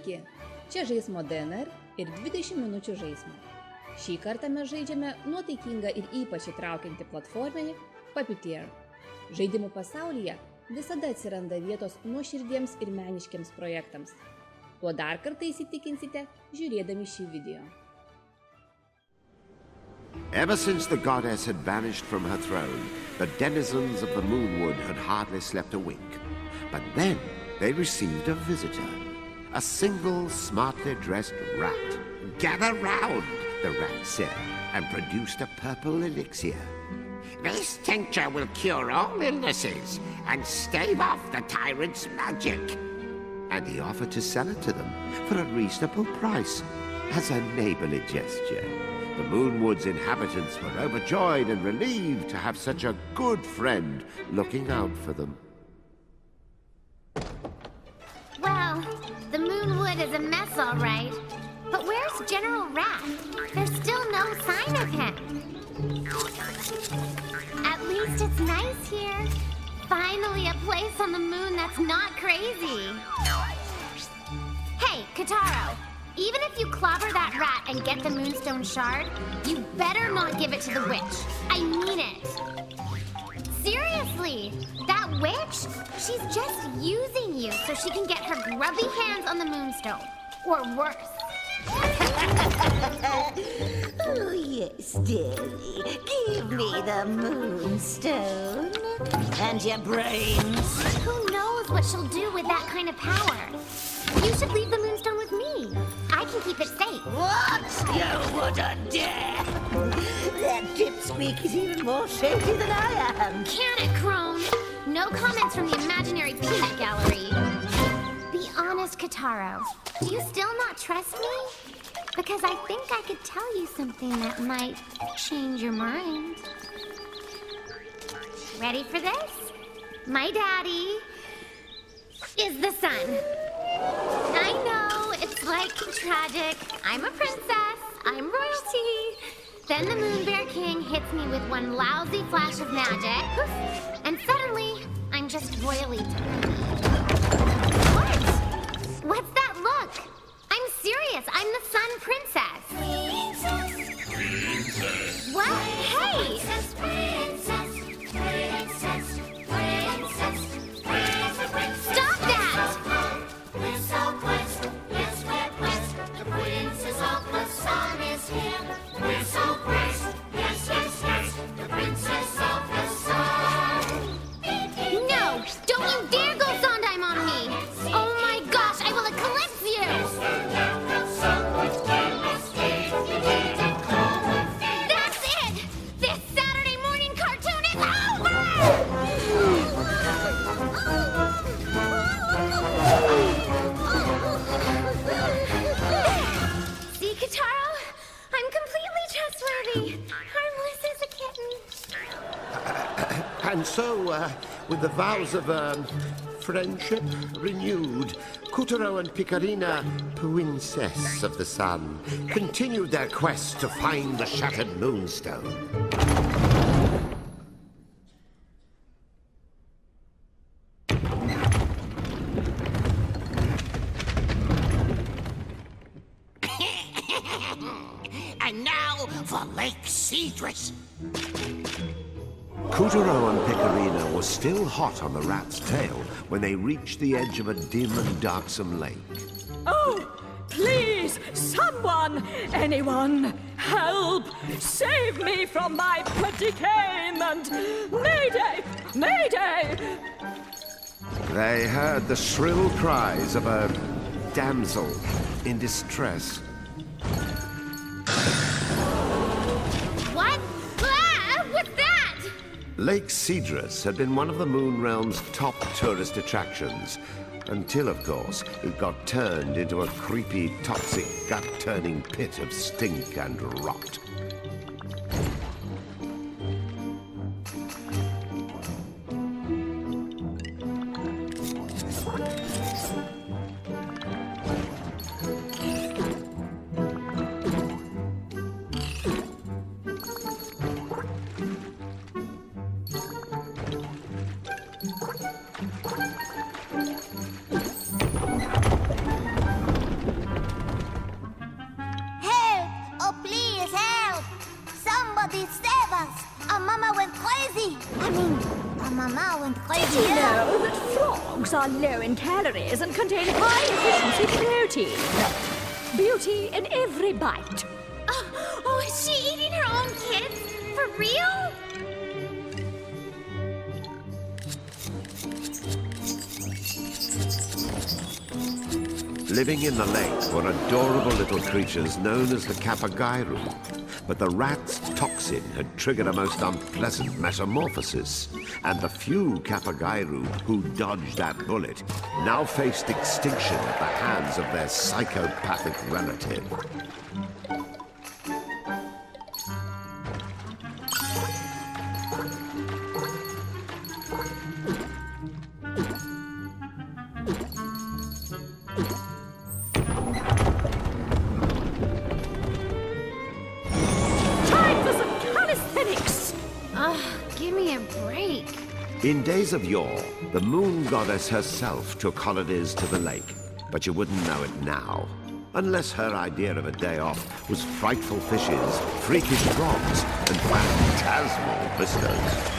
Sveiki, čia Žaismo DNR ir 20 minučių žaismo. Šį kartą mes žaidžiame nuotaikingą ir ypač įtraukiantį platforminį Puppeteer. Žaidimų pasaulyje visada atsiranda vietos nuoširdiems ir meniškiams projektams. Tuo dar kartą įsitikinsite, žiūrėdami šį video. Ever since the goddess had vanished from her throne, the denizens of the Moonwood had hardly slept a wink. But then they received a visitor. A single, smartly dressed rat. "Gather round," the rat said, and produced a purple elixir. "This tincture will cure all illnesses and stave off the tyrant's magic." And he offered to sell it to them for a reasonable price, as a neighborly gesture. The Moonwood's inhabitants were overjoyed and relieved to have such a good friend looking out for them. Well, the Moonwood is a mess, all right. But where's General Rat? There's still no sign of him. At least it's nice here. Finally a place on the moon that's not crazy. Hey, Kataro. Even if you clobber that rat and get the Moonstone Shard, you better not give it to the witch. I mean it. Seriously, that witch? She's just using you so she can get her grubby hands on the Moonstone. Or worse. Oh, yes, dearie. Give me the Moonstone. And your brains. Who knows what she'll do with that kind of power? You should leave the Moonstone with me. I can keep it safe. What? You wouldn't dare! That dipsqueak is even more shady than I am. Can it, Crone? No comments from the imaginary peanut gallery. Be honest, Kataro. Do you still not trust me? Because I think I could tell you something that might change your mind. Ready for this? My daddy is the sun. I know, it's like tragic. I'm a princess. I'm royalty. Then the Moon Bear King hits me with one lousy flash of magic. And suddenly, I'm just royally tiny. What? What's that look? I'm serious. I'm the Sun Princess. Princess. What? Hey! Princess, princess, princess, princess, princess. Stop that! We're so blessed, yes, we're blessed. The princess of the sun is here. We're so blessed, yes, yes, yes. The princess of the sun. No! Don't you dare go Sondheim on me! Oh my gosh, I will eclipse you! That's it! This Saturday morning cartoon is over! See, Kataro? I'm completely trustworthy. Harmless as a kitten. And so, with the vows of friendship renewed, Kotaro and Picarina, princess of the sun, continued their quest to find the shattered Moonstone. And now for Lake Cedrus. Kotaro and Picarina were still hot on the rat's tail when they reached the edge of a dim and darksome lake. Oh, please, someone, anyone, help! Save me from my predicament! Mayday! Mayday! They heard the shrill cries of a damsel in distress. What? Ah, what's that? Lake Cedrus had been one of the Moon Realm's top tourist attractions, until, of course, it got turned into a creepy, toxic, gut-turning pit of stink and rot. crazy. I mean, Mama went crazy. You know that frogs are low in calories and contain high-efficiency protein. Beauty in every bite. Oh, is she eating her own kids? For real? Living in the lake were adorable little creatures known as the Kapagairu. But the rat's toxin had triggered a most unpleasant metamorphosis. And the few Kapagairu who dodged that bullet now faced extinction at the hands of their psychopathic relative. In days of yore, the moon goddess herself took holidays to the lake, but you wouldn't know it now, unless her idea of a day off was frightful fishes, freakish frogs, and phantasmal vistas.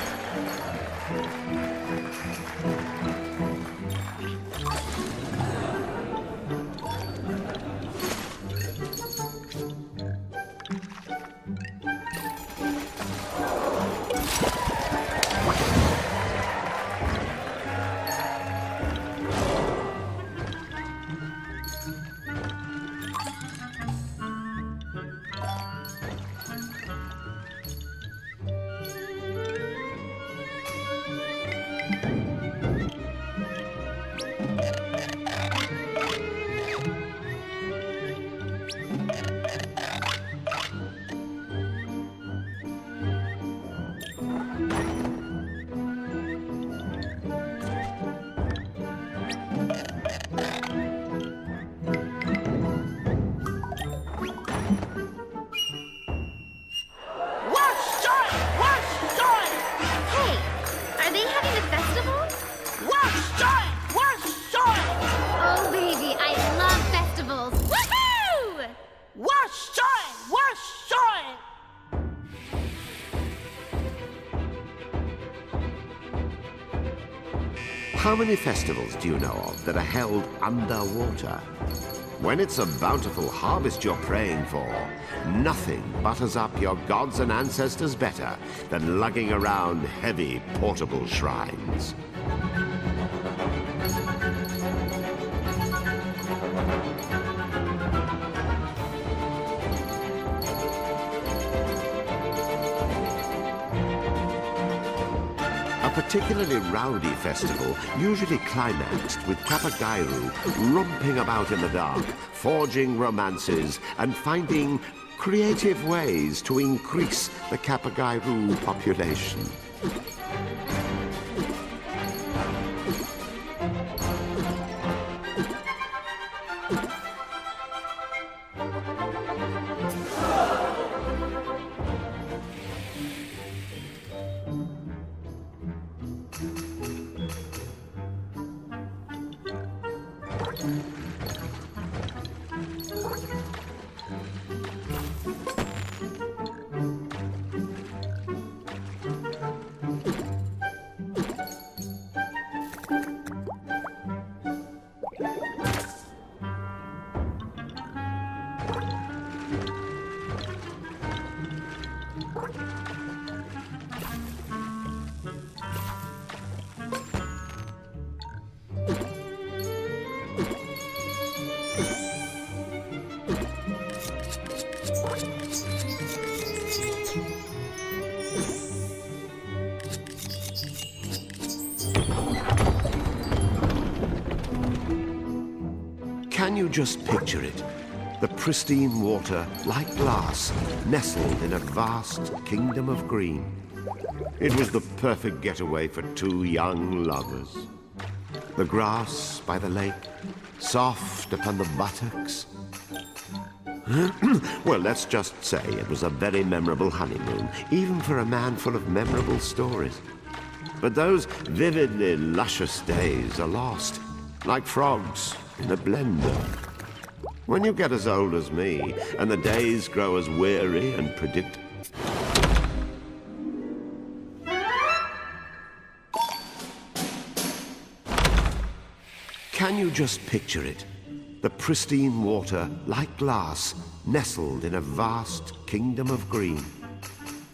How many festivals do you know of that are held underwater? When it's a bountiful harvest you're praying for, nothing butters up your gods and ancestors better than lugging around heavy portable shrines. A particularly rowdy festival usually climaxed with Kapagairu romping about in the dark, forging romances and finding creative ways to increase the Kapagairu population. Can you just picture it? The pristine water, like glass, nestled in a vast kingdom of green. It was the perfect getaway for two young lovers. The grass by the lake, soft upon the buttocks. Well, let's just say it was a very memorable honeymoon, even for a man full of memorable stories. But those vividly luscious days are lost, like frogs in a blender. When you get as old as me, and the days grow as weary and predictable. you just picture it? The pristine water, like glass, nestled in a vast kingdom of green.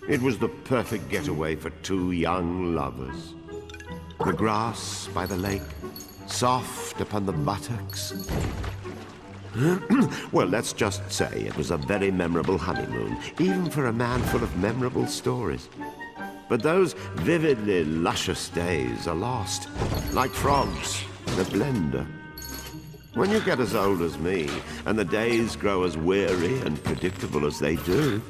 It was the perfect getaway for two young lovers. The grass by the lake, soft upon the buttocks. Well, let's just say it was a very memorable honeymoon, even for a man full of memorable stories. But those vividly luscious days are lost, like frogs in a blender. When you get as old as me, and the days grow as weary and predictable as they do,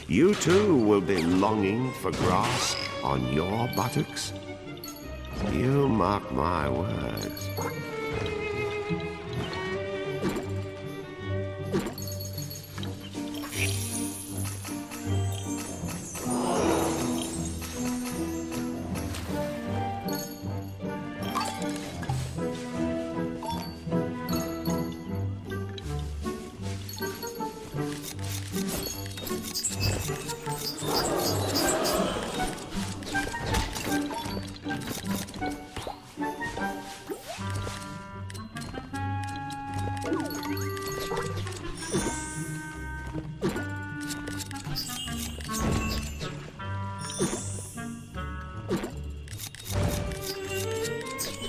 you too will be longing for grass on your buttocks. You mark my words.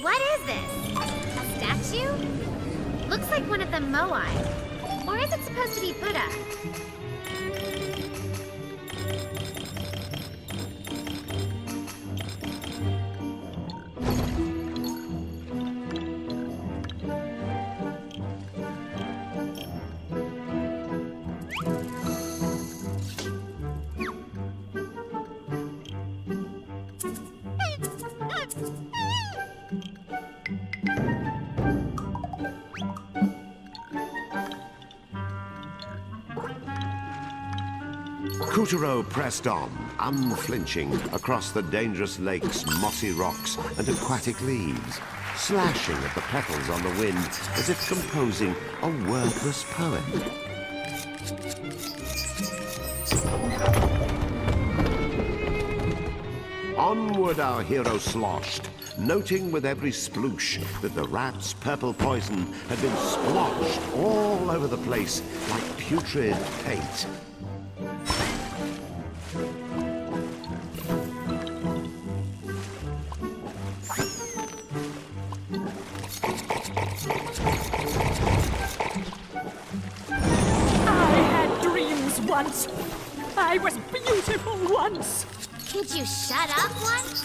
What is this? A statue? Looks like one of the Moai. Or is it supposed to be Buddha? Kuturo pressed on, unflinching, across the dangerous lake's mossy rocks and aquatic leaves, slashing at the petals on the wind as if composing a wordless poem. Onward our hero sloshed, noting with every sploosh that the rat's purple poison had been splotched all over the place like putrid paint. Once. I was beautiful once. Could you shut up once?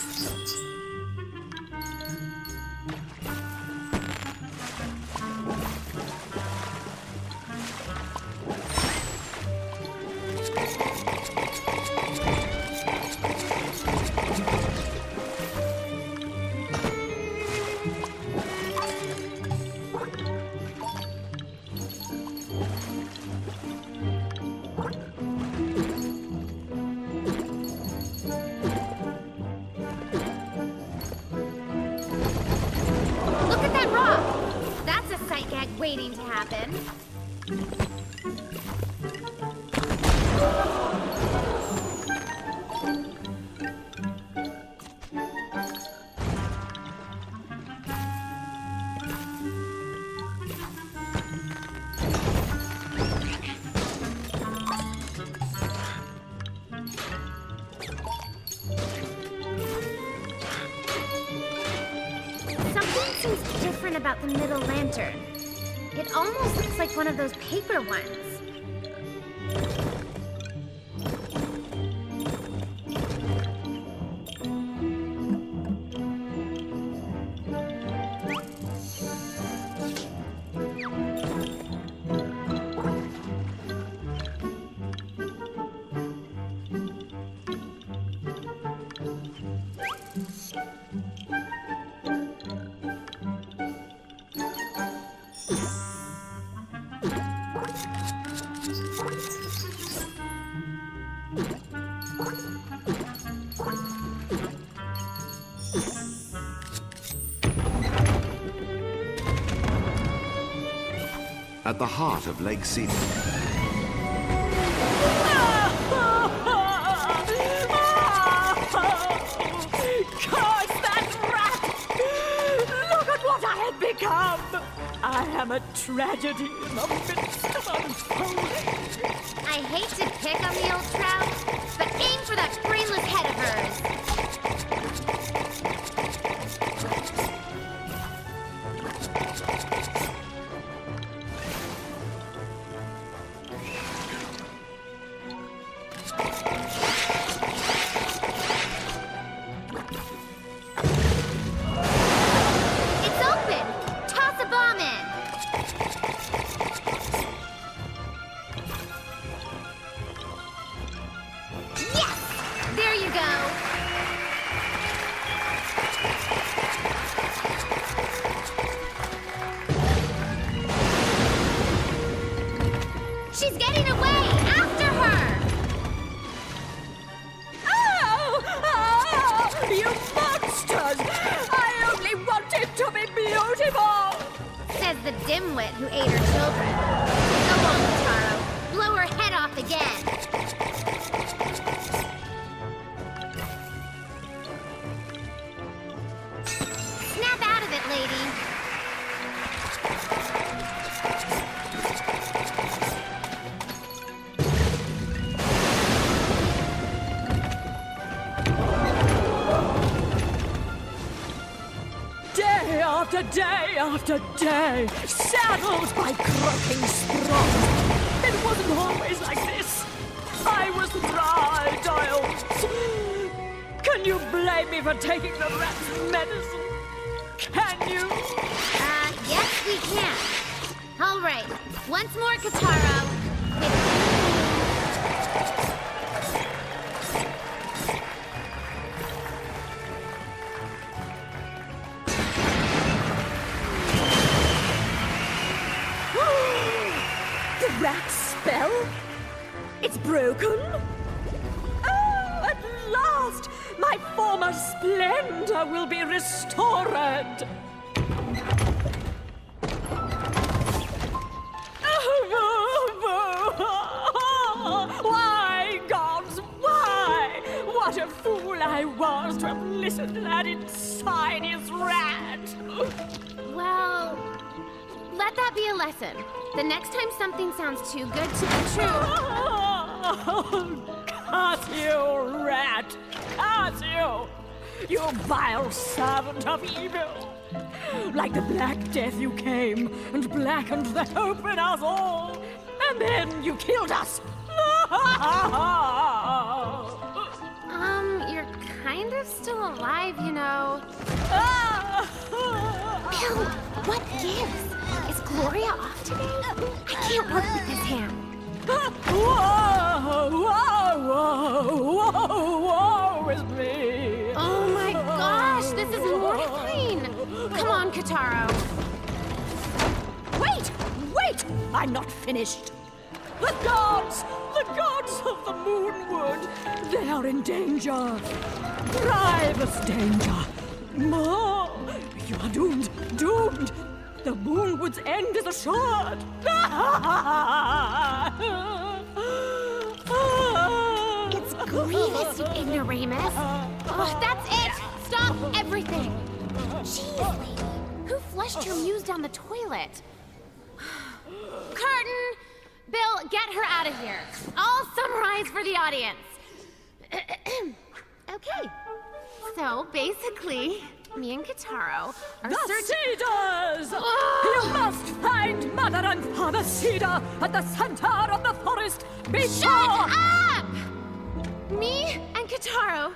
Waiting to happen. Something seems different about the middle lantern. It almost looks like one of those paper ones. At the heart of Lake Cedar. Curse that rat! Look at what I have become! am a tragedy in the midst of unfolding. I hate to pick on the old trout, but aim for that brainless head of hers. It's open! Toss a bomb in! Yes! There you go! She's getting away! After her! Oh! You monsters! I only wanted to be beautiful! Says the dimwit who ate her children. Go on, Taro. Blow her head off again. Snap out of it, lady. Day after day after day, saddled by croaking straws. It wasn't always like this. I was right, Giles. Can you blame me for taking the rat's medicine? Can you? Yes, we can. All right. Once more, Kataro. The rat spell? It's broken? Oh, at last! My former splendor will be restored! Why, gods, why? What a fool I was to have listened to that insidious rat! Well, let that be a lesson. The next time something sounds too good to be true. Curse you, rat! Curse you! You vile servant of evil! Like the Black Death you came and blackened the hope in us all, and then you killed us! You're kind of still alive, you know. Bill, what gives? Is Gloria off today? I can't work with this ham. Whoa with me! Oh my gosh, this is mortifying. Come on, Kataro. Wait! I'm not finished. The gods of the Moonwood, they are in danger. Grievous danger. No, you are doomed. The Moonwood's end is assured. It's Grievous, you ignoramus. Oh, that's it. Stop everything. Jeez, lady. Who flushed your muse down the toilet? Curtain! Bill, get her out of here. I'll summarize for the audience. Okay. So, basically, me and Kataro are The Cedars! You must find Mother and Father Cedar at the center of the forest before... Shut up! Me and Kataro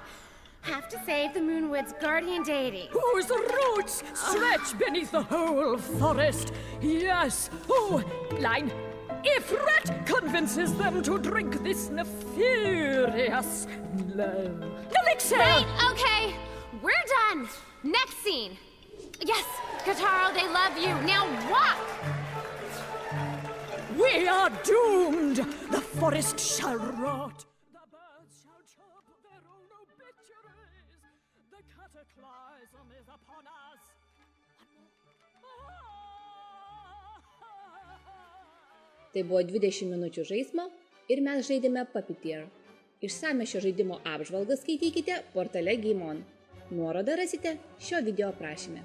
have to save the Moonwood's guardian deity. Whose roots stretch beneath the whole forest. Yes. Oh, line. If Rat convinces them to drink this nefarious elixir... Right, okay. We're done. Next scene. Yes, Kataro, they love you. Now walk! We are doomed. The forest shall rot. The birds shall chirp their own obituaries. The cataclysm is upon us. Tai buvo 20 minučių žaismo ir mes žaidėme Puppeteer. Išsamią šio žaidimo apžvalgą skaitykite portale GameON. Nuorodą rasite šio video aprašyme.